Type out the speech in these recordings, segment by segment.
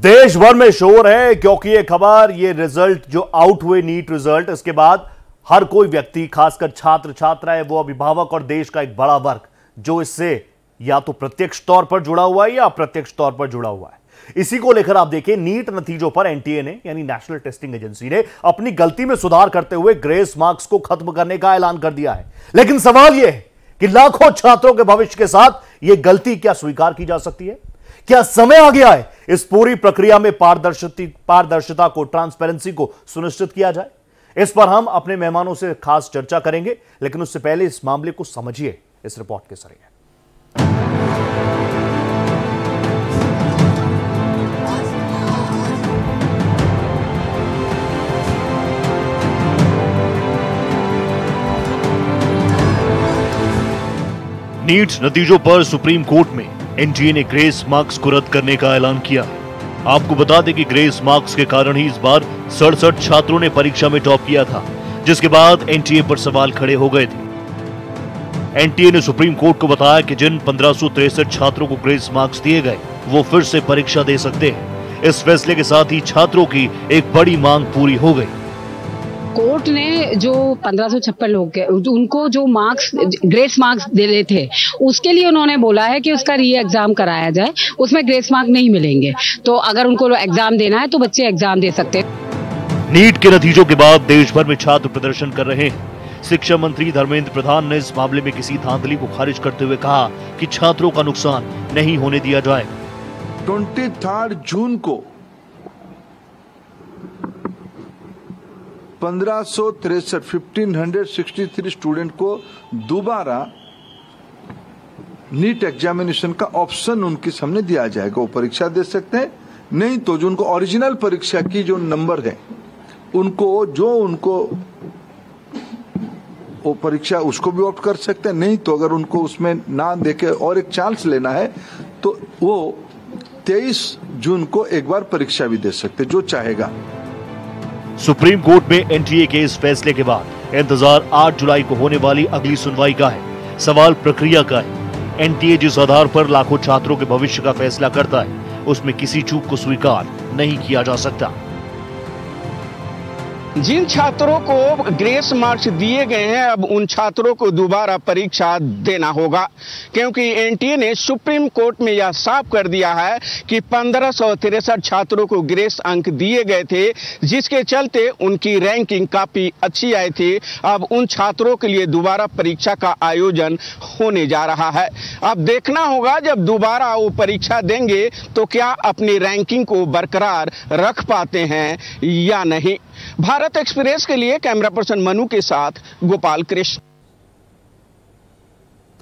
देश भर में शोर है क्योंकि ये खबर, ये रिजल्ट जो आउट हुए नीट रिजल्ट, इसके बाद हर कोई व्यक्ति, खासकर छात्र छात्राएं, वो अभिभावक और देश का एक बड़ा वर्ग जो इससे या तो प्रत्यक्ष तौर पर जुड़ा हुआ है या अप्रत्यक्ष तौर पर जुड़ा हुआ है। इसी को लेकर आप देखिए, नीट नतीजों पर एनटीए ने, यानी नेशनल टेस्टिंग एजेंसी ने, अपनी गलती में सुधार करते हुए ग्रेस मार्क्स को खत्म करने का ऐलान कर दिया है। लेकिन सवाल यह है कि लाखों छात्रों के भविष्य के साथ यह गलती क्या स्वीकार की जा सकती है? क्या समय आ गया है इस पूरी प्रक्रिया में पारदर्शिता को, ट्रांसपेरेंसी को सुनिश्चित किया जाए? इस पर हम अपने मेहमानों से खास चर्चा करेंगे, लेकिन उससे पहले इस मामले को समझिए इस रिपोर्ट के जरिए। नीट नतीजों पर सुप्रीम कोर्ट में एनटीए ने ग्रेस मार्क्स को रद्द करने का ऐलान किया है। आपको बता दें कि ग्रेस मार्क्स के कारण ही इस बार 67 छात्रों ने परीक्षा में टॉप किया था, जिसके बाद एनटीए पर सवाल खड़े हो गए थे। एनटीए ने सुप्रीम कोर्ट को बताया कि जिन 1563 छात्रों को ग्रेस मार्क्स दिए गए, वो फिर से परीक्षा दे सकते हैं। इस फैसले के साथ ही छात्रों की एक बड़ी मांग पूरी हो गई। कोर्ट ने जो 1556 लोग के उनको जो मार्क्स, ग्रेस मार्क्स दे रहे थे, उसके लिए उन्होंने बोला है कि उसका री एग्जाम कराया जाए, उसमें ग्रेस मार्क नहीं मिलेंगे। तो अगर उनको एग्जाम देना है तो बच्चे एग्जाम दे सकते हैं। नीट के नतीजों के बाद देश भर में छात्र प्रदर्शन कर रहे हैं। शिक्षा मंत्री धर्मेंद्र प्रधान ने इस मामले में किसी धांधली को खारिज करते हुए कहा कि छात्रों का नुकसान नहीं होने दिया जाएगा। 23 जून को 1563 स्टूडेंट को दोबारा नीट एग्जामिनेशन का ऑप्शन उनके सामने दिया जाएगा। वो परीक्षा दे सकते हैं, नहीं तो जो उनको ओरिजिनल परीक्षा की जो नंबर है, उनको वो परीक्षा उसको भी ऑप्ट कर सकते हैं। नहीं तो अगर उनको उसमें ना देके और एक चांस लेना है तो वो 23 जून को एक बार परीक्षा भी दे सकते, जो चाहेगा। सुप्रीम कोर्ट में एनटीए के इस फैसले के बाद इंतजार 8 जुलाई को होने वाली अगली सुनवाई का है। सवाल प्रक्रिया का है। एनटीए जिस आधार पर लाखों छात्रों के भविष्य का फैसला करता है, उसमें किसी चूक को स्वीकार नहीं किया जा सकता। जिन छात्रों को ग्रेस मार्क्स दिए गए हैं, अब उन छात्रों को दोबारा परीक्षा देना होगा, क्योंकि एनटीए ने सुप्रीम कोर्ट में यह साफ कर दिया है कि 1563 छात्रों को ग्रेस अंक दिए गए थे, जिसके चलते उनकी रैंकिंग काफी अच्छी आई थी। अब उन छात्रों के लिए दोबारा परीक्षा का आयोजन होने जा रहा है। अब देखना होगा जब दोबारा वो परीक्षा देंगे तो क्या अपनी रैंकिंग को बरकरार रख पाते हैं या नहीं। भारत एक्सप्रेस के लिए कैमरा पर्सन मनु के साथ गोपाल कृष्ण।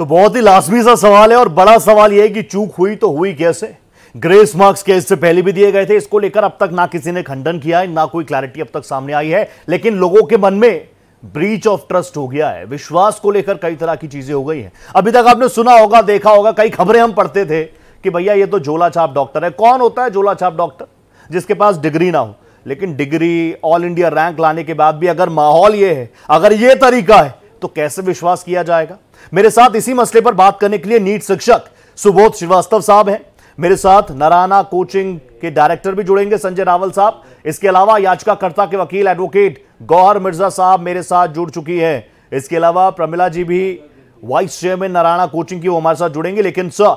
तो बहुत ही लाजमी सा सवाल है और बड़ा सवाल यह है कि चूक हुई तो हुई कैसे? ग्रेस मार्क्स के इससे पहले भी दिए गए थे, इसको लेकर अब तक ना किसी ने खंडन किया है, ना कोई क्लैरिटी अब तक सामने आई है। लेकिन लोगों के मन में ब्रीच ऑफ ट्रस्ट हो गया है, विश्वास को लेकर कई तरह की चीजें हो गई हैं। अभी तक आपने सुना होगा, देखा होगा, कई खबरें हम पढ़ते थे कि भैया ये तो झोला छाप डॉक्टर है। कौन होता है झोला छाप डॉक्टर? जिसके पास डिग्री ना हो, लेकिन डिग्री, ऑल इंडिया रैंक लाने के बाद भी अगर माहौल ये है, अगर ये तरीका है, तो कैसे विश्वास किया जाएगा? मेरे साथ इसी मसले पर बात करने के लिए नीट शिक्षक सुबोध श्रीवास्तव साहब हैं। मेरे साथ नारायणा कोचिंग के डायरेक्टर भी जुड़ेंगे, संजय रावल साहब। इसके अलावा याचिकाकर्ता के वकील एडवोकेट गौहर मिर्जा साहब मेरे साथ जुड़ चुकी है। इसके अलावा प्रमिला जी भी वाइस चेयरमैन नारायणा कोचिंग की, वो हमारे साथ जुड़ेंगे। लेकिन सर,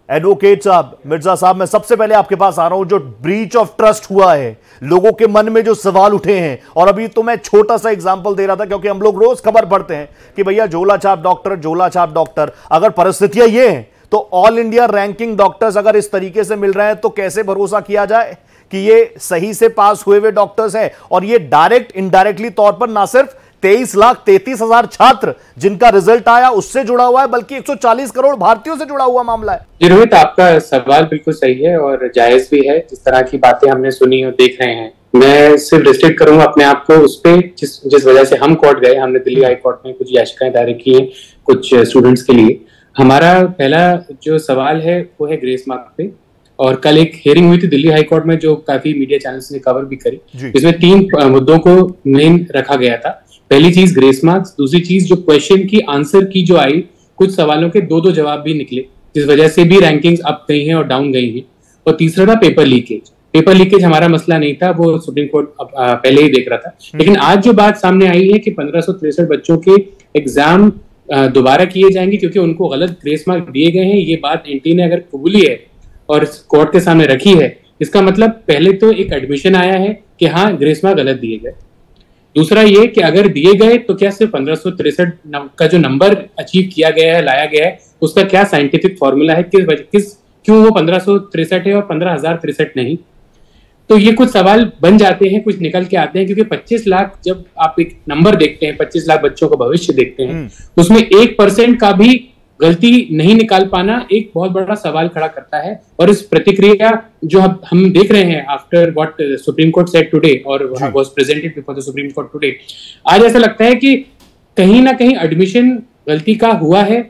एडवोकेट साहब, मिर्जा साहब, मैं सबसे पहले आपके पास आ रहा हूं। जो ब्रीच ऑफ ट्रस्ट हुआ है, लोगों के मन में जो सवाल उठे हैं, और अभी तो मैं छोटा सा एग्जांपल दे रहा था क्योंकि हम लोग रोज खबर पढ़ते हैं कि भैया झोला छाप डॉक्टर, झोला छाप डॉक्टर। अगर परिस्थितियां ये हैं तो ऑल इंडिया रैंकिंग डॉक्टर्स अगर इस तरीके से मिल रहे हैं तो कैसे भरोसा किया जाए कि ये सही से पास हुए हुए डॉक्टर्स हैं? और ये डायरेक्ट इनडायरेक्टली तौर पर ना सिर्फ 23,33,000 छात्र जिनका रिजल्ट आया उससे जुड़ा हुआ है, बल्कि 140 करोड़ भारतीयों से जुड़ा हुआ मामला है। जी रोहित, आपका सवाल बिल्कुल सही है और जायज भी है। जिस तरह की बातें हमने सुनी और देख रहे हैं, मैं सिर्फ रिस्ट्रिक्ट करूंगा अपने आप को उस पे जिस वजह से हम कोर्ट गए। हमने दिल्ली हाई कोर्ट में कुछ याचिकाएं दायर की हैं कुछ स्टूडेंट्स के लिए। हमारा पहला जो सवाल है वो है ग्रेस मार्क पे, और कल एक हियरिंग हुई थी दिल्ली हाई कोर्ट में जो काफी मीडिया चैनल्स ने कवर भी करी, जिसमें 3 मुद्दों को मेन रखा गया था। पहली चीज ग्रेस मार्क्स, दूसरी चीज जो क्वेश्चन की आंसर की जो आई, कुछ सवालों के 2-2 जवाब भी निकले, जिस वजह से भी रैंकिंग्स अप गई हैं और डाउन गई हैं, और तीसरा था पेपर लीकेज। पेपर लीकेज हमारा मसला नहीं था, वो सुप्रीम कोर्ट पहले ही देख रहा था। लेकिन आज जो बात सामने आई है कि 1563 बच्चों के एग्जाम दोबारा किए जाएंगे क्योंकि उनको गलत ग्रेस मार्क दिए गए हैं, ये बात एनटीए ने अगर कबूली है और कोर्ट के सामने रखी है, इसका मतलब पहले तो एक एडमिशन आया है कि हाँ ग्रेस मार्क गलत दिए गए। दूसरा ये कि अगर दिए गए तो क्या सिर्फ 1563 का जो नंबर अचीव किया गया है, लाया गया है, उसका क्या साइंटिफिक फॉर्मूला है, क्यों वो 1563 है और 15,063 नहीं। तो ये कुछ सवाल बन जाते हैं, कुछ निकल के आते हैं, क्योंकि 25 लाख जब आप एक नंबर देखते हैं, 25 लाख बच्चों का भविष्य देखते हैं, उसमें 1% का भी गलती नहीं निकाल पाना एक बहुत बड़ा सवाल खड़ा करता है। और इस प्रतिक्रिया जो हम देख रहे हैं after what supreme court said today और was presented before the supreme court today, आज ऐसा लगता है कि कहीं ना कहीं एडमिशन गलती का हुआ है।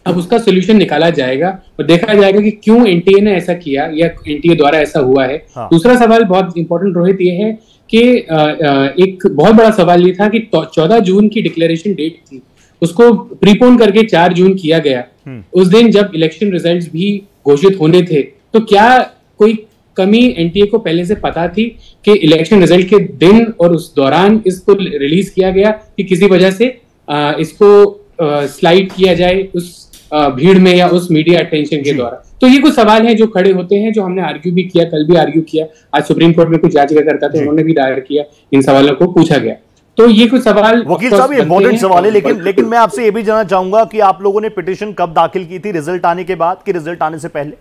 अब उसका सोल्यूशन निकाला जाएगा और देखा जाएगा कि क्यों एनटीए ने ऐसा किया या एनटीए द्वारा ऐसा हुआ है। दूसरा सवाल बहुत इंपॉर्टेंट रोहित ये है कि एक बहुत बड़ा सवाल ये था कि 14 जून की डिक्लेरेशन डेट थी, उसको प्रीपोन करके 4 जून किया गया। उस दिन जब इलेक्शन रिजल्ट्स भी घोषित होने थे, तो क्या कोई कमी एनटीए को पहले से पता थी कि इलेक्शन रिजल्ट के दिन और उस दौरान इसको रिलीज किया गया कि किसी वजह से इसको स्लाइड किया जाए उस भीड़ में या उस मीडिया अटेंशन के द्वारा? तो ये कुछ सवाल हैं जो खड़े होते हैं, जो हमने आर्ग्यू भी किया, कल भी आर्ग्यू किया, आज सुप्रीम कोर्ट में कुछ याचिकाकर्ता थे उन्होंने भी दायर किया, इन सवालों को पूछा गया। तो ये कुछ सवाल वकील साहब इंपॉर्टेंट सवाल है, लेकिन मैं आपसे ये भी जानना चाहूंगा कि आप लोगों ने पिटीशन कब दाखिल की थी, रिजल्ट आने के बाद कि रिजल्ट आने से पहले?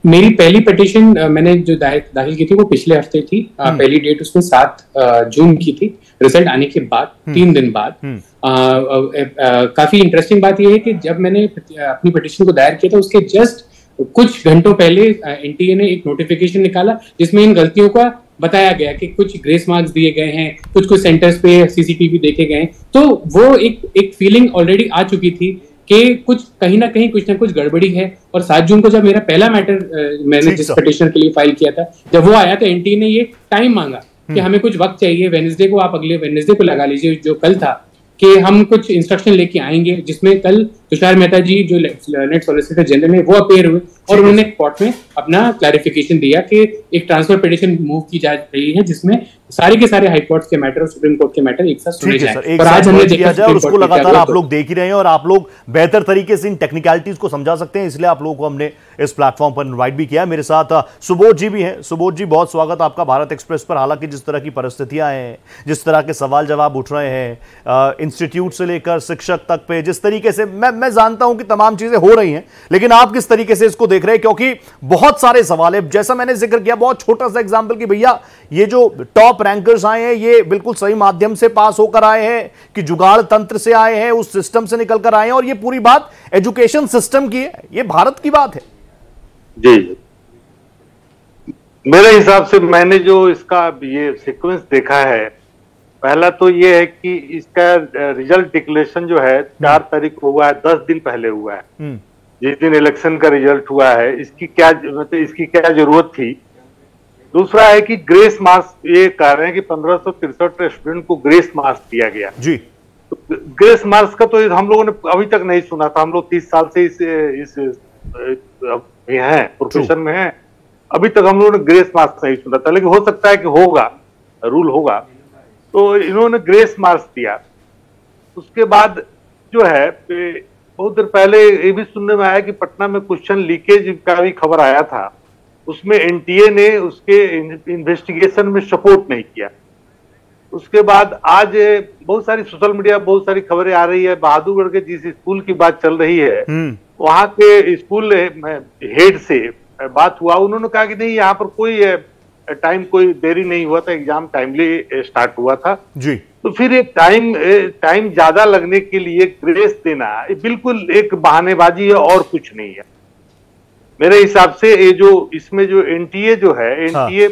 मेरी पहली पिटीशन मैंने जो दाखिल की थी वो पिछले हफ्ते थी। पहली डेट उसमें 7 जून की थी, रिजल्ट आने के बाद 3 दिन बाद। काफी इंटरेस्टिंग बात यह है कि जब मैंने अपनी पिटीशन को दायर किया था उसके जस्ट कुछ घंटों पहले एनटीए ने एक नोटिफिकेशन निकाला जिसमें इन गलतियों का बताया गया कि कुछ ग्रेस मार्क्स दिए गए हैं, कुछ सेंटर्स पे सीसीटीवी देखे गए हैं। तो वो एक फीलिंग ऑलरेडी आ चुकी थी कि कुछ कहीं ना कहीं कुछ ना कुछ गड़बड़ी है। और 7 जून को जब मेरा पहला मैटर मैंने जिस पिटीशन के लिए फाइल किया था, जब वो आया तो एनटीए ने ये टाइम मांगा कि हमें कुछ वक्त चाहिए, वेडनेसडे को आप अगले वेडनेसडे को लगा लीजिए जो कल था, कि हम कुछ इंस्ट्रक्शन लेके आएंगे, जिसमें कल तुषार मेहता जी जो नेट सॉलिसिटर जनरल है वो अपेयर हुए और उन्होंने कोर्ट में अपना क्लैरिफिकेशन दिया कि एक ट्रांसफर पिटीशन मूव की जा रही है जिसमें सारे के सारे हाई कोर्ट के मैटर और सुप्रीम कोर्ट के मैटर एक साथ सुने जाए। और आज हमने देखा जाए और उसको लगातार आप लोग देख ही रहे हैं और आप लोग बेहतर तरीके से इन टेक्निकलिटीज को समझा सकते हैं, इसलिए आप लोगों को हमने इस प्लेटफॉर्म पर इनवाइट भी किया। मेरे साथ सुबोध जी भी हैं। सुबोध जी, बहुत स्वागत आपका भारत एक्सप्रेस पर। हालांकि जिस तरह की परिस्थितियां हैं, जिस तरह के सवाल जवाब उठ रहे हैं, इंस्टीट्यूट से लेकर शिक्षक तक पे, जिस तरीके से मैं जानता हूं कि तमाम चीजें हो रही हैं, लेकिन आप किस तरीके से इसको देख रहे हैं? क्योंकि बहुत सारे सवाल है, जैसा मैंने जिक्र किया, बहुत छोटा सा एग्जाम्पल कि भैया ये जो टॉप रैंकर्स आए हैं ये बिल्कुल सही माध्यम से पास होकर आए हैं कि जुगाड़ तंत्र से आए हैं, उस सिस्टम से निकल कर आए हैं, और ये पूरी बात एजुकेशन सिस्टम की है, ये भारत की बात है। जी, मेरे हिसाब से मैंने जो इसका ये सीक्वेंस देखा है, पहला तो ये है कि इसका रिजल्ट डिक्लेरेशन जो है 4 तारीख को हुआ है, 10 दिन पहले हुआ है। जिस दिन इलेक्शन का रिजल्ट हुआ है, इसकी क्या मतलब इसकी क्या जरूरत थी? दूसरा है कि ग्रेस मार्क्स, ये कह रहे हैं कि 1563 स्टूडेंट को ग्रेस मार्क्स दिया गया जी। तो ग्रेस मार्क्स का तो हम लोगों ने अभी तक नहीं सुना था। हम लोग 30 साल से इस हैं प्रोफेशन में हैं, अभी तक हम लोगों ने ग्रेस मार्क्स नहीं सुना था, लेकिन हो सकता है कि होगा, रूल होगा। तो इन्होंने ग्रेस मार्क्स दिया। उसके बाद जो है बहुत देर पहले ये भी सुनने में आया कि पटना में क्वेश्चन लीकेज का भी खबर आया था, उसमें एनटीए ने उसके इन्वेस्टिगेशन में सपोर्ट नहीं किया। उसके बाद आज बहुत सारी सोशल मीडिया बहुत सारी खबरें आ रही है, बहादुरगढ़ के जिस स्कूल की बात चल रही है वहां के स्कूल हेड से बात हुआ, उन्होंने कहा कि नहीं यहाँ पर कोई देरी नहीं हुआ था, एग्जाम टाइमली स्टार्ट हुआ था जी। तो फिर एक टाइम ज्यादा लगने के लिए ग्रेस देना बिल्कुल एक बहानेबाजी है और कुछ नहीं है मेरे हिसाब से। ये जो इसमें जो एनटीए जो है, एनटीए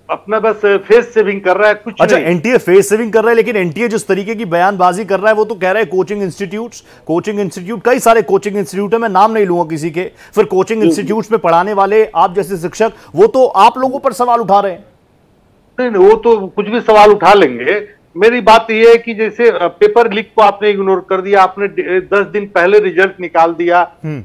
अपना बस फेस सेविंग कर रहा है, कुछ अच्छा नहीं। एनटीए फेस सेविंग कर रहा है, लेकिन एनटीए जिस तरीके की बयानबाजी कर रहा है वो तो कह रहा है कोचिंग इंस्टीट्यूट, कई सारे कोचिंग इंस्टीट्यूट है, मैं नाम नहीं लूंगा किसी के, फिर कोचिंग इंस्टीट्यूट में पढ़ाने वाले आप जैसे शिक्षक वो तो आप लोगों पर सवाल उठा रहे हैं। नहीं, वो तो कुछ भी सवाल उठा लेंगे, मेरी बात यह है कि जैसे पेपर लीक को आपने इग्नोर कर दिया, आपने 10 दिन पहले रिजल्ट निकाल दिया,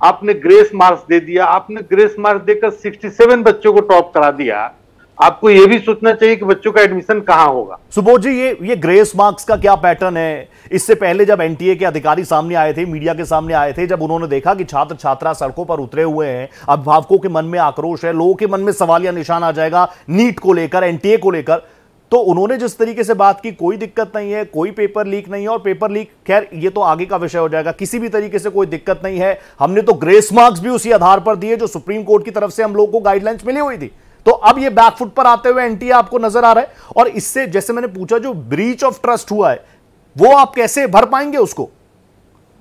आपने ग्रेस मार्क्स दे दिया, आपने ग्रेस मार्क्स देकर 67 बच्चों को टॉप करा दिया। आपको यह भी सोचना चाहिए कि बच्चों का एडमिशन कहां होगा। सुबोध जी, ये ग्रेस मार्क्स का क्या पैटर्न है? इससे पहले जब एनटीए के अधिकारी सामने आए थे, मीडिया के सामने आए थे, जब उन्होंने देखा कि छात्र छात्रा सड़कों पर उतरे हुए हैं, अभिभावकों के मन में आक्रोश है, लोगों के मन में सवालिया निशान आ जाएगा नीट को लेकर, एनटीए को लेकर, तो उन्होंने जिस तरीके से बात की, कोई दिक्कत नहीं है, कोई पेपर लीक नहीं है, और पेपर लीक खैर ये तो आगे का विषय हो जाएगा, किसी भी तरीके से कोई दिक्कत नहीं है, हमने तो ग्रेस मार्क्स भी उसी आधार पर दिए जो सुप्रीम कोर्ट की तरफ से हम लोगों को गाइडलाइंस मिली हुई थी। तो अब ये बैकफुट पर आते हुए एनटीए आपको नजर आ रहा है, और इससे जैसे मैंने पूछा जो ब्रीच ऑफ ट्रस्ट हुआ है वो आप कैसे भर पाएंगे उसको?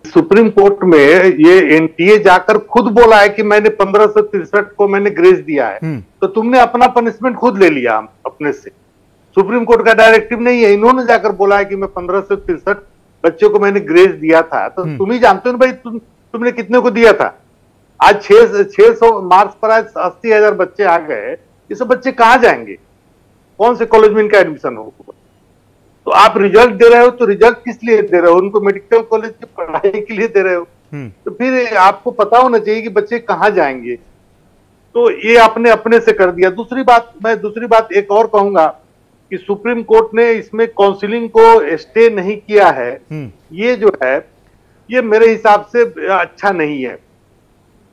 सुप्रीम कोर्ट में ये एनटीए जाकर खुद बोला है कि मैंने 1563 को मैंने ग्रेस दिया है, तो तुमने अपना पनिशमेंट खुद ले लिया अपने से। सुप्रीम कोर्ट का डायरेक्टिव नहीं है, इन्होंने जाकर बोला है कि मैं 1563 बच्चों को मैंने ग्रेस दिया था। तो तुम ही जानते हो भाई तुमने कितने को दिया था। आज 600 मार्क्स पर आज 80,000 बच्चे आ गए, ये सब बच्चे कहां जाएंगे, कौन से कॉलेज में इनका एडमिशन होगा? तो आप रिजल्ट दे रहे हो तो रिजल्ट किस लिए दे रहे हो? उनको मेडिकल कॉलेज की पढ़ाई के लिए दे रहे हो, तो फिर आपको पता होना चाहिए कि बच्चे कहां जाएंगे। तो ये आपने अपने से कर दिया। दूसरी बात एक और कहूंगा कि सुप्रीम कोर्ट ने इसमें काउंसलिंग को स्टे नहीं किया है, ये जो है ये मेरे हिसाब से अच्छा नहीं है।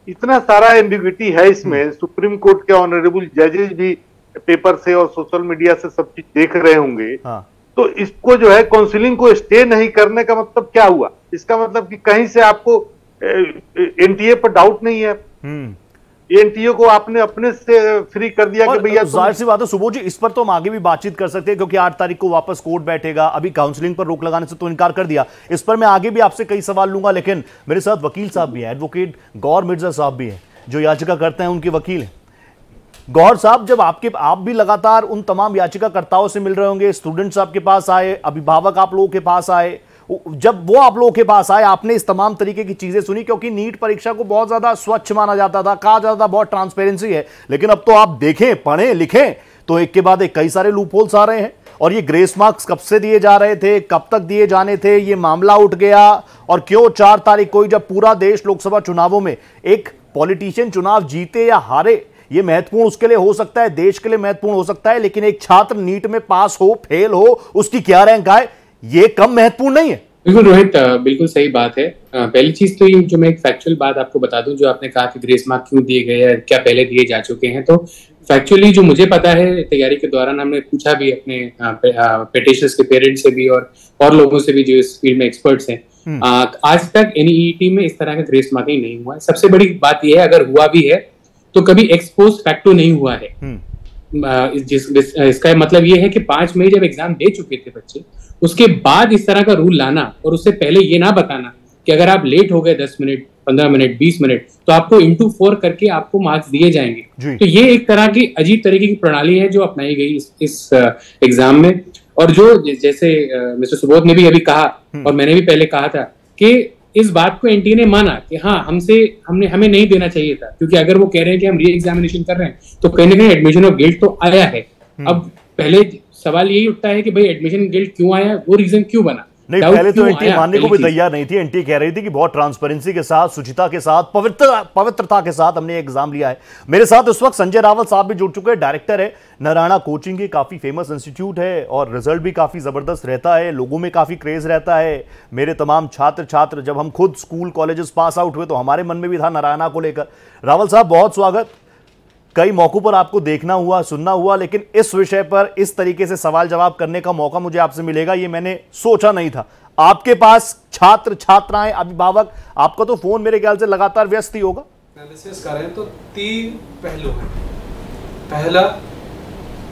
इतना सारा एम्बिग्विटी है इसमें, सुप्रीम कोर्ट के ऑनरेबल जजेस भी पेपर से और सोशल मीडिया से सब चीज देख रहे होंगे। हाँ। तो इसको जो है काउंसलिंग को स्टे नहीं करने का मतलब क्या हुआ? इसका मतलब कि कहीं से आपको एनटीए पर डाउट नहीं है, एनटीए को आपने अपने से फ्री कर दिया कि भैया। जाहिर सी बात है सुबोध जी, इस पर तो हम आगे भी बातचीत कर सकते हैं क्योंकि 8 तारीख को वापस कोर्ट बैठेगा। अभी काउंसलिंग पर रोक लगाने से तो इनकार कर दिया, इस पर मैं आगे भी आपसे कई सवाल लूंगा। लेकिन मेरे साथ वकील साहब भी हैं, एडवोकेट गौर मिर्जा साहब भी हैं जो याचिका करते हैं, उनके वकील हैं। गौर साहब, जब आप भी लगातार उन तमाम याचिकाकर्ताओं से मिल रहे होंगे, स्टूडेंट्स आपके पास आए, अभिभावक आप लोगों के पास आए, जब वो आप लोगों के पास आए आपने इस तमाम तरीके की चीजें सुनी, क्योंकि नीट परीक्षा को बहुत ज्यादा स्वच्छ माना जाता था, कहा जाता था बहुत ट्रांसपेरेंसी है, लेकिन अब तो आप देखें, पढ़ें, लिखें तो एक के बाद एक कई सारे लूपहोल्स आ रहे हैं। और ये ग्रेस मार्क्स कब से दिए जा रहे थे, कब तक दिए जाने थे, ये मामला उठ गया, और क्यों 4 तारीख को, जब पूरा देश लोकसभा चुनावों में एक पॉलिटिशियन चुनाव जीते या हारे, ये महत्वपूर्ण उसके लिए हो सकता है, देश के लिए महत्वपूर्ण हो सकता है, लेकिन एक छात्र नीट में पास हो, फेल हो, उसकी क्या रैंक आए, ये कम महत्वपूर्ण नहीं है? बिल्कुल रोहित, बिल्कुल सही बात है। पहली चीज तो ये जो मैं एक फैक्चुअल बात आपको बता दूं, जो आपने कहा कि ग्रेस मार्क क्यों दिए गए हैं, क्या पहले दिए जा चुके हैं, तो फैक्चुअली जो मुझे पता है, तैयारी के दौरान हमने पूछा भी अपने पेटिशनर्स के पेरेंट्स से भी और लोगों से भी जो इस फील्ड में एक्सपर्ट्स हैं, आज तक एनईईटी में इस तरह का ग्रेस मार्किंग नहीं हुआ है। सबसे बड़ी बात यह है, अगर हुआ भी है तो कभी एक्सपोज फैक्टो नहीं हुआ है। इसका मतलब ये है कि 5 मई जब एग्जाम दे चुके थे बच्चे, उसके बाद इस तरह का रूल लाना और उससे पहले ये ना बताना कि अगर आप लेट हो गए 10 मिनट, 15 मिनट, 20 मिनट, तो आपको इंटू 4 करके आपको मार्क्स दिए जाएंगे। तो ये एक तरह की अजीब तरीके की प्रणाली है जो अपनाई गई इस एग्जाम में। और जो जैसे मिस्टर सुबोध ने भी अभी कहा और मैंने भी पहले कहा था कि इस बात को एनटीए ने माना कि हाँ, हमें नहीं देना चाहिए था, क्योंकि अगर वो कह रहे हैं कि हम री एग्जामिनेशन कर रहे हैं तो कहीं ना कहीं एडमिशन ऑफ गिल्ट तो आया है। अब पहले सवाल यही उठता है कि भाई एडमिशन गिल्ट क्यों आया, वो रीजन क्यों बना? नहीं, पहले तो एनटीए मानने को भी तैयार नहीं थी। एनटीए कह रही थी कि बहुत ट्रांसपेरेंसी के साथ, शुचिता के साथ, पवित्रता के साथ हमने एग्जाम लिया है। मेरे साथ इस वक्त संजय रावल साहब भी जुड़ चुके हैं, डायरेक्टर है नारायणा कोचिंग की, काफी फेमस इंस्टीट्यूट है और रिजल्ट भी काफी जबरदस्त रहता है, लोगों में काफी क्रेज रहता है। मेरे तमाम छात्र जब हम खुद स्कूल कॉलेजेस पास आउट हुए तो हमारे मन में भी था नारायणा को लेकर। रावल साहब, बहुत स्वागत। कई मौकों पर आपको देखना हुआ, सुनना हुआ, लेकिन इस विषय पर इस तरीके से सवाल जवाब करने का मौका मुझे आपसे मिलेगा ये मैंने सोचा नहीं था। आपके पास छात्र छात्राएं, अभिभावक, आपका तो फोन मेरे ख्याल से लगातार व्यस्त ही होगा। एनालिसिस करें तो 3 पहलू हैं। पहला,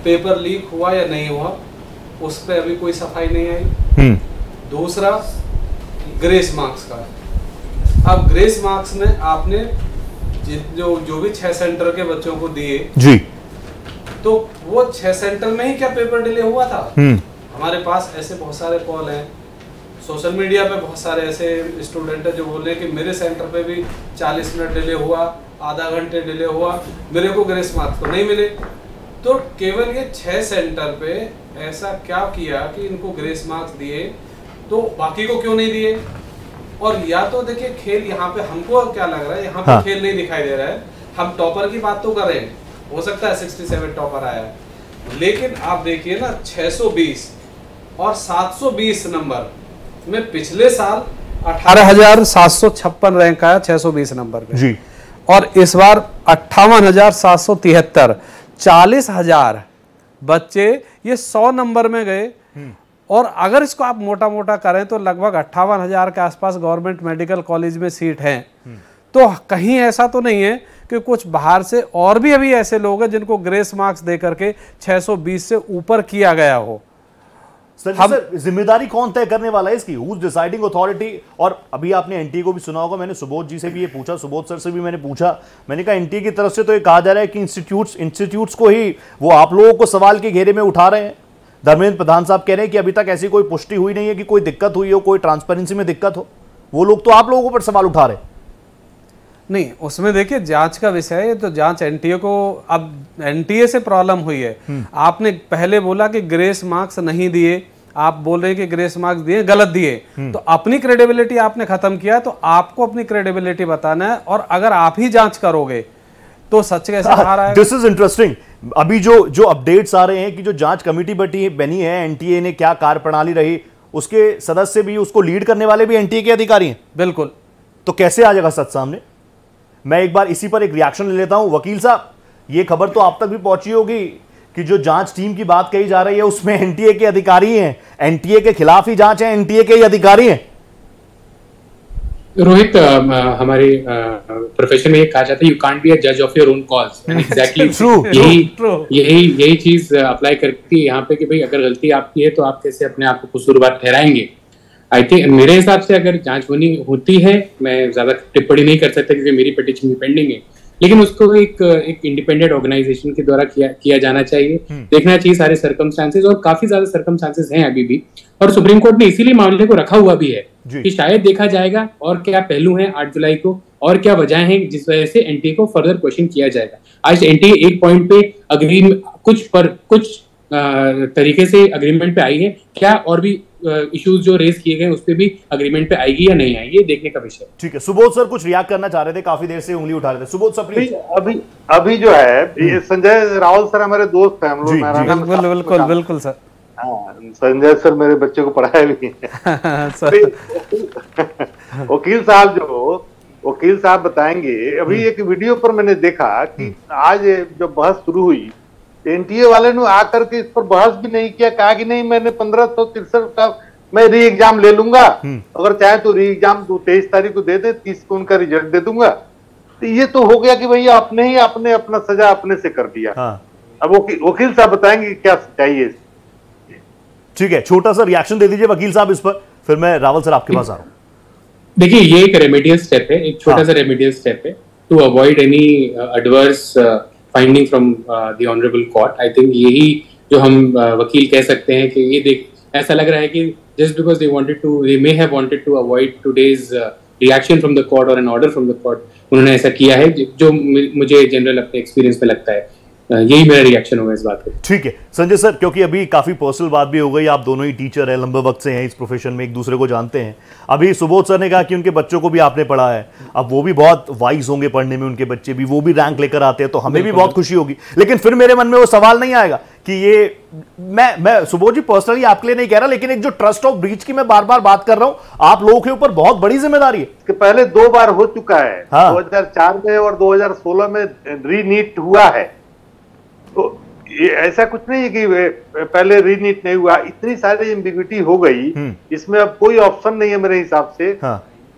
पेपर लीक हुआ या नहीं हुआ, उस पर अभी कोई सफाई नहीं आई। दूसरा, ग्रेस मार्क्स का। अब ग्रेस मार्क्स में आपने जो भी 6 सेंटर के बच्चों को दिए जी, तो वो 6 सेंटर में ही क्या पेपर डिले हुआ था? हमारे पास ऐसे बहुत सारे कॉल हैं, सोशल मीडिया पे बहुत सारे ऐसे स्टूडेंट हैं जो बोल रहे हैं कि मेरे सेंटर पे भी 40 मिनट डिले हुआ, आधा घंटे डिले हुआ, मेरे को ग्रेस मार्क्स तो नहीं मिले। तो केवल ये 6 सेंटर पे ऐसा क्या किया कि इनको ग्रेस मार्क्स दिए तो बाकी को क्यों नहीं दिए? और या तो देखिए खेल यहाँ पे हमको क्या लग रहा है, यहाँ पे खेल नहीं दिखाई दे रहा है। हम टॉपर की बात तो कर रहे हैं, हो सकता है 67 टॉपर आया है, लेकिन आप देखिए ना 620 और 720 नंबर में पिछले साल 18,756 रैंक आया 620 नंबर पे जी, और इस बार 58,773, 40,000 बच्चे ये 100 नंबर में गए। और अगर इसको आप मोटा मोटा करें तो लगभग 58,000 के आसपास गवर्नमेंट मेडिकल कॉलेज में सीट हैं। तो कहीं ऐसा तो नहीं है कि कुछ बाहर से और भी अभी ऐसे लोग हैं जिनको ग्रेस मार्क्स दे करके 620 से ऊपर किया गया हो। सर जिम्मेदारी कौन तय करने वाला है इसकी? Who is deciding authority? और अभी आपने एनटीए को भी सुना होगा, मैंने सुबोध जी से भी ये पूछा, सुबोध सर से भी मैंने पूछा, मैंने कहा एनटीए की तरफ से तो ये कहा जा रहा है कि इंस्टीट्यूट्स को ही वो आप लोगों को सवाल के घेरे में उठा रहे हैं। धर्मेंद्र प्रधान साहब कह रहे हैं कि अभी तक ऐसी कोई पुष्टि हुई नहीं है कि कोई दिक्कत हुई हो, कोई ट्रांसपेरेंसी में दिक्कत हो। वो लोग तो आप लोगों पर सवाल उठा रहे हैं। नहीं, उसमें देखिए जांच का विषय है, तो जांच एनटीए को, अब एनटीए से प्रॉब्लम हुई है। आपने पहले बोला कि ग्रेस मार्क्स नहीं दिए, आप बोल रहे हैं कि ग्रेस मार्क्स दिए, गलत दिए, तो अपनी क्रेडिबिलिटी आपने खत्म किया। तो आपको अपनी क्रेडिबिलिटी बताना है, और अगर आप ही जांच करोगे तो सच कैसे बाहर आएगा? This is interesting. अभी जो अपडेट्स आ रहे हैं कि जो जांच कमेटी बनी है एनटीए ने, क्या कार्यप्रणाली रही, उसके सदस्य भी, उसको लीड करने वाले भी एनटीए के अधिकारी हैं। बिल्कुल। तो कैसे आ जाएगा सच सामने? मैं एक बार इसी पर एक रिएक्शन ले लेता हूं। वकील साहब, ये खबर तो आप तक भी पहुंची होगी कि जो जांच टीम की बात कही जा रही है उसमें एनटीए के अधिकारी हैं, एनटीए के खिलाफ ही जांच है, एनटीए के ही अधिकारी हैं। रोहित, हमारे प्रोफेशन में ये कहा जाता है, यू कांट बी अ जज of your own cause. Exactly यही चीज अप्लाई करती है यहाँ पे कि भाई अगर गलती आपकी है तो आप कैसे अपने आप को कसूरवार ठहराएंगे। आई थिंक मेरे हिसाब से अगर जांच होती है, मैं ज्यादा टिप्पणी नहीं कर सकता क्योंकि मेरी पिटीशन भी पेंडिंग है, लेकिन उसको एक इंडिपेंडेंट ऑर्गेनाइजेशन के द्वारा किया जाना चाहिए। देखना चाहिए सारे सर्कमस्टांसेस, और काफी ज्यादा सर्कमस्टांसेस हैं अभी भी, और सुप्रीम कोर्ट ने इसीलिए मामले को रखा हुआ भी है कि शायद देखा जाएगा और क्या पहलू हैं 8 जुलाई को, और क्या वजह है जिस वजह से एनटीए को फर्दर क्वेश्चन किया जाएगा। आज एनटीए एक पॉइंट पे कुछ तरीके से अग्रीमेंट पे आई है, क्या और भी इश्यूज जो रेज किए गए उस पे भी अग्रीमेंट पे आएगी या नहीं आएगी, ये देखने का विषय। ठीक है, सुबोध सर कुछ रिएक्ट करना चाह रहे थे, काफी देर से उंगली उठा रहे थे। Subodh sir please. अभी जो है संजय रावल सर हमारे दोस्त हैं, हम लोग। बिल्कुल सर। संजय सर मेरे बच्चे को पढ़ाया भी है। वकील साहब बताएंगे। अभी एक वीडियो पर मैंने देखा कि आज जब बहस शुरू हुई, एनटीए वाले ने आकर के इस पर बहस भी नहीं किया, कहा कि नहीं मैंने 1563 का मैं री एग्जाम ले लूंगा, अगर चाहे तो री एग्जाम 23 तारीख को दे दे, 30 को उनका रिजल्ट दे दूंगा। तो ये तो हो गया कि भैया आपने अपना सजा अपने से कर दिया। अब वकील साहब बताएंगे क्या चाहिए। ठीक है, छोटा सा रिएक्शन दे दीजिए वकील साहब इस पर, फिर मैं रावल सर आपके पास आ रहा हूं। देखिए, ये एक रेमेडियल स्टेप है, एक छोटा सा रेमेडियल स्टेप है to avoid any adverse finding from the honourable court. I think यही जो हम वकील कह सकते हैं कि ये देख ऐसा लग रहा है कि just because they may have wanted to avoid today's reaction from the court और an order from the court, उन्होंने ऐसा किया है, जो मुझे जनरल अपने एक्सपीरियंस में लगता है। यही मेरा रिएक्शन होगा इस बात पे। ठीक है संजय सर, क्योंकि अभी काफी पर्सनल बात भी हो गई, आप दोनों ही टीचर हैं, लंबे वक्त से हैं इस प्रोफेशन में, एक दूसरे को जानते हैं। अभी सुबोध सर ने कहा कि उनके बच्चों को भी आपने पढ़ा है, अब वो भी बहुत वाइज होंगे पढ़ने में, उनके बच्चे भी, वो भी रैंक लेकर आते हैं, तो हमें भी बहुत खुशी होगी। लेकिन फिर मेरे मन में वो सवाल नहीं आएगा कि ये मैं सुबोध जी पर्सनली आपके लिए नहीं कह रहा, लेकिन एक जो ट्रस्ट ऑफ ब्रीच की मैं बार बार बात कर रहा हूं, आप लोगों के ऊपर बहुत बड़ी जिम्मेदारी है। इसके पहले 2 बार हो चुका है, 2004 में और 2016 में रीनीट हुआ है। तो ये ऐसा कुछ नहीं है कि पहले रीनीट नहीं हुआ, इतनी सारी एम्बिग्विटी हो गई, इसमें अब कोई ऑप्शन नहीं है मेरे हिसाब से।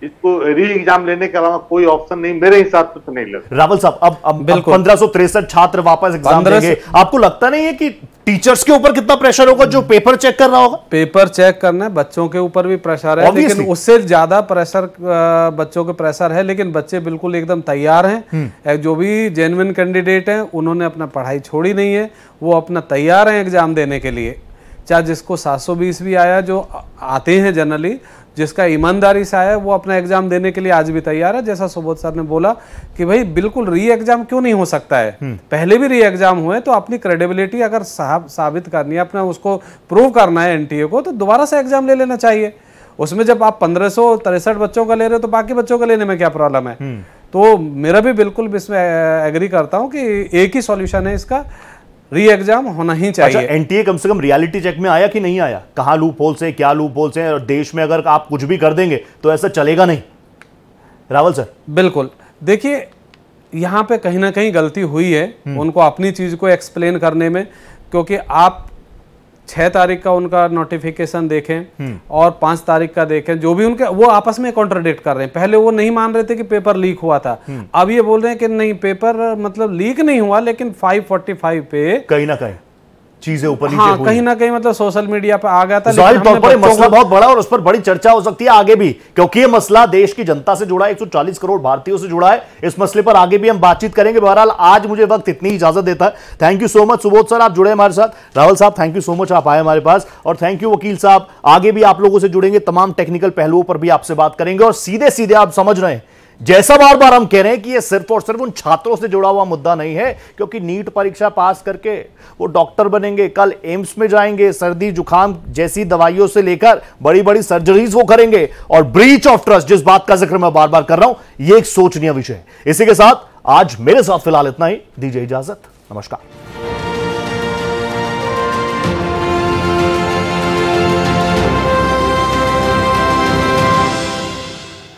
इसको री एग्जाम लेने के अलावा कोई ऑप्शन नहीं मेरे हिसाब से तो नहीं लगता। रावल साहब, अब 1563 छात्र वापस एग्जाम देंगे, आपको लगता नहीं है कि टीचर्स के ऊपर कितना प्रेशर होगा जो पेपर चेक कर रहा होगा? पेपर चेक करना है, बच्चों के ऊपर भी प्रेशर है, लेकिन उससे ज्यादा प्रेशर बच्चों के प्रेशर है, लेकिन बच्चे बिल्कुल एकदम तैयार हैं। जो भी जेन्युइन कैंडिडेट हैं उन्होंने अपना पढ़ाई छोड़ी नहीं है, वो अपना तैयार हैं एग्जाम देने के लिए। चाहे जिसको 720 भी आया, जो आते हैं जनरली, जिसका ईमानदारी से आया वो अपना एग्जाम देने के लिए आज भी तैयार है। जैसा सुबोध सर ने बोला कि भाई बिल्कुल री एग्जाम क्यों नहीं हो सकता है, पहले भी री एग्जाम हुए, तो अपनी क्रेडिबिलिटी अगर साबित करनी है, अपना उसको प्रूव करना है एनटीए को, तो दोबारा से एग्जाम ले लेना चाहिए। उसमें जब आप 1563 बच्चों का ले रहे हो तो बाकी बच्चों का लेने में क्या प्रॉब्लम है। तो मेरा भी बिल्कुल इसमें एग्री करता हूं कि एक ही सॉल्यूशन है इसका, री एग्जाम होना ही चाहिए। अच्छा, एनटीए कम से कम रियलिटी चेक में आया कि नहीं आया, कहां लूप होल्स हैं, क्या लूप होल्स हैं, और देश में अगर आप कुछ भी कर देंगे तो ऐसा चलेगा नहीं। रावल सर। बिल्कुल, देखिए यहां पे कहीं ना कहीं गलती हुई है उनको अपनी चीज को एक्सप्लेन करने में, क्योंकि आप 6 तारीख का उनका नोटिफिकेशन देखें और 5 तारीख का देखें, जो भी उनके वो आपस में कॉन्ट्रडिक्ट कर रहे हैं। पहले वो नहीं मान रहे थे कि पेपर लीक हुआ था, अब ये बोल रहे हैं कि नहीं पेपर मतलब लीक नहीं हुआ, लेकिन 545 पे कहीं ना कहीं चीजें ऊपर नीचे हाँ, कहीं ना कहीं मतलब सोशल मीडिया पे आ गया था। जाहिर तौर पर मसला बहुत बड़ा और उस पर बड़ी चर्चा हो सकती है आगे भी, क्योंकि ये मसला देश की जनता से जुड़ा है, 140 करोड़ भारतीयों से जुड़ा है। इस मसले पर आगे भी हम बातचीत करेंगे। बहरहाल आज मुझे वक्त इतनी इजाजत देता है। Thank you so much Subodh sir, आप जुड़े हमारे साथ। रावल साहब थैंक यू सो मच, आप आए हमारे पास। और थैंक यू वकील साहब, आगे भी आप लोगों से जुड़ेंगे, तमाम टेक्निकल पहलुओं पर भी आपसे बात करेंगे। और सीधे सीधे आप समझ रहे हैं, जैसा बार बार हम कह रहे हैं कि ये सिर्फ और सिर्फ उन छात्रों से जुड़ा हुआ मुद्दा नहीं है, क्योंकि नीट परीक्षा पास करके वो डॉक्टर बनेंगे, कल एम्स में जाएंगे, सर्दी जुकाम जैसी दवाइयों से लेकर बड़ी बड़ी सर्जरीज वो करेंगे। और ब्रीच ऑफ ट्रस्ट, जिस बात का जिक्र मैं बार बार कर रहा हूं, ये एक सोचनीय विषय है। इसी के साथ आज मेरे साथ फिलहाल इतना ही, दीजिए इजाजत, नमस्कार।